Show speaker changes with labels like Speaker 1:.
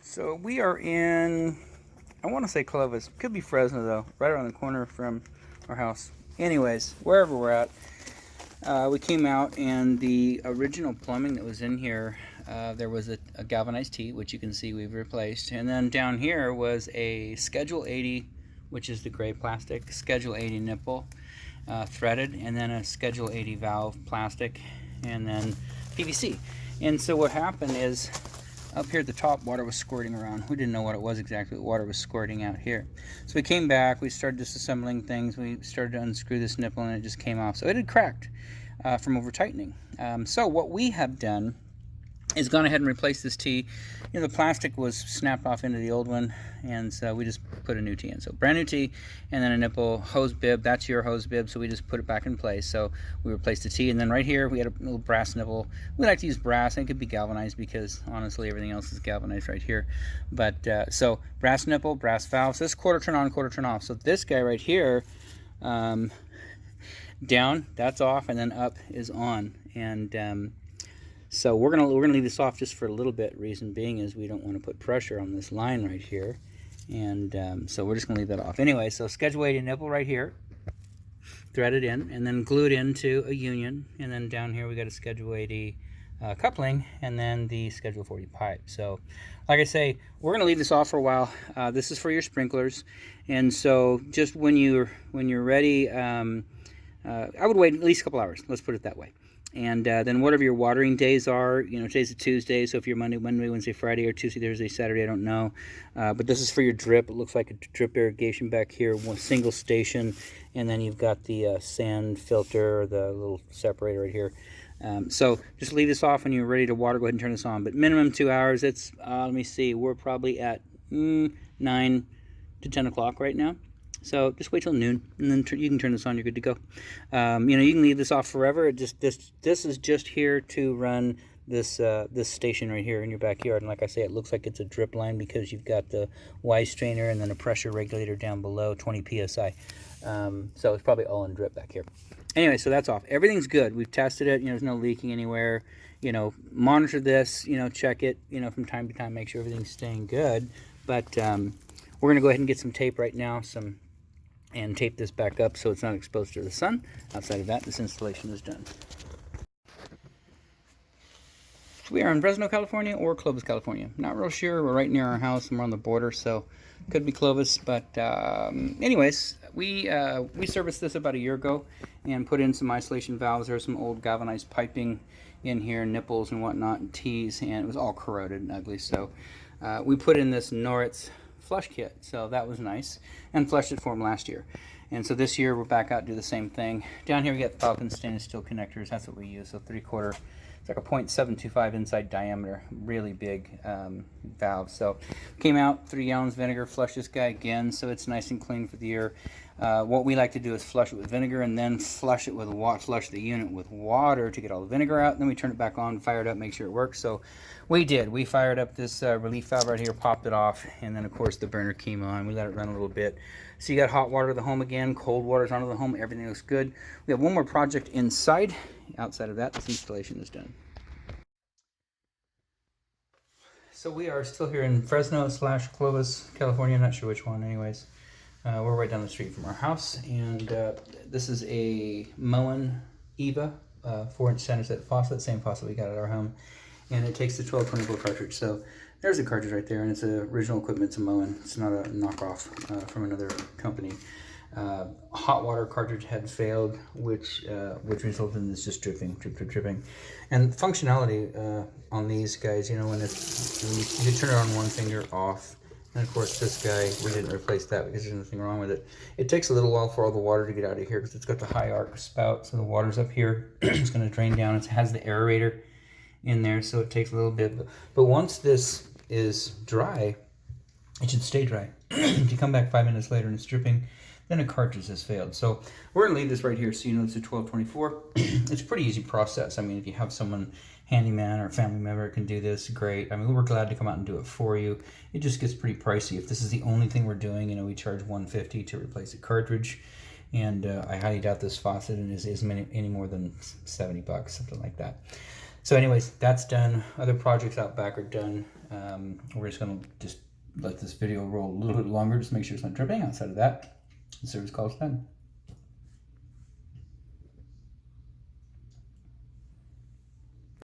Speaker 1: So we are in, I want to say Clovis, could be Fresno though, right around the corner from our house. Anyways, wherever we're at, we came out and the original plumbing that was in here, there was a galvanized T, which you can see we've replaced. And then down here was a Schedule 80, which is the gray plastic, Schedule 80 nipple, threaded, and then a Schedule 80 valve plastic, and then PVC. And so what happened is, up here at the top, water was squirting around. We didn't know what it was exactly, but water was squirting out here. So we came back, we started disassembling things, we started to unscrew this nipple and it just came off. So it had cracked from over tightening. So what we have done is gone ahead and replaced this T. You know, the plastic was snapped off into the old one, and so we just put a new T in. So brand new T, and then a nipple hose bib. That's your hose bib, so we just put it back in place. So we replaced the T, and then right here we had a little brass nipple. We like to use brass, and it could be galvanized because honestly everything else is galvanized right here. But so brass nipple, brass valve. So this quarter turn on, quarter turn off. So this guy right here, down, that's off, and then up is on. And so we're gonna leave this off just for a little bit. Reason being is we don't want to put pressure on this line right here, and so we're just gonna leave that off. Anyway, so Schedule 80 nipple right here, threaded in, and then glued into a union, and then down here we got a Schedule 80 coupling, and then the Schedule 40 pipe. So, like I say, we're gonna leave this off for a while. This is for your sprinklers, and so just when you're ready, I would wait at least a couple hours. Let's put it that way. And then whatever your watering days are, you know, today's a Tuesday, so if you're Monday, Wednesday, Friday, or Tuesday, Thursday, Saturday, I don't know. But this is for your drip. It looks like a drip irrigation back here, one single station, and then you've got the sand filter, or the little separator right here. So just leave this off when you're ready to water. Go ahead and turn this on. But minimum 2 hours. It's, let me see, we're probably at 9 to 10 o'clock right now. So just wait till noon, and then you can turn this on. You're good to go. You know, you can leave this off forever. It just this is just here to run this this station right here in your backyard. And like I say, it looks like it's a drip line because you've got the Y strainer and then a pressure regulator down below, 20 psi. So it's probably all in drip back here. Anyway, so that's off. Everything's good. We've tested it. You know, there's no leaking anywhere. You know, monitor this. You know, check it. You know, from time to time, make sure everything's staying good. But we're gonna go ahead and get some tape right now. And tape this back up so it's not exposed to the sun. Outside of that, this installation is done. We are in Fresno, California, or Clovis, California. Not real sure. We're right near our house and we're on the border, so could be Clovis. But anyways, we serviced this about a year ago and put in some isolation valves. There's some old galvanized piping in here, nipples and whatnot, and T's, and it was all corroded and ugly. So we put in this Norritz flush kit, so that was nice, and flushed it for them last year. And so this year we're back out, do the same thing. Down here we got Falcon stainless steel connectors. That's what we use. So 3/4, it's like a 0.725 inside diameter, really big valve. So came out, 3 gallons vinegar, flush this guy again so it's nice and clean for the year. What we like to do is flush it with vinegar and then flush it with flush the unit with water to get all the vinegar out. And then we turn it back on, fire it up, make sure it works. So we did. We fired up this relief valve right here, popped it off, and then of course the burner came on. We let it run a little bit. So you got hot water to the home again, cold water's onto the home. Everything looks good. We have one more project inside. Outside of that, this installation is done. So we are still here in Fresno / Clovis, California. Not sure which one, anyways. We're right down the street from our house, and this is a Moen Eva 4-inch center set faucet, same faucet we got at our home, and it takes the 1224 cartridge. So there's a cartridge right there, and it's original equipment. It's a Moen. It's not a knockoff from another company. Hot water cartridge had failed, which resulted in this just dripping. And functionality on these guys, you know, when you turn it on one finger, off. And of course this guy, we didn't replace that because there's nothing wrong with it. It takes a little while for all the water to get out of here because it's got the high arc spout, so the water's up here. It's going to drain down. It has the aerator in there, so it takes a little bit. But once this is dry, it should stay dry. If you come back 5 minutes later and it's dripping, then a cartridge has failed. So we're going to leave this right here so you know it's a 1224. It's a pretty easy process. I mean, if you have someone, handyman or family member can do this, great. I mean, we're glad to come out and do it for you. It just gets pretty pricey. If this is the only thing we're doing, you know, we charge $150 to replace a cartridge. And I highly doubt this faucet is any more than $70, something like that. So anyways, that's done. Other projects out back are done. We're just gonna let this video roll a little bit longer, just make sure it's not dripping. Outside of that, the service call is done.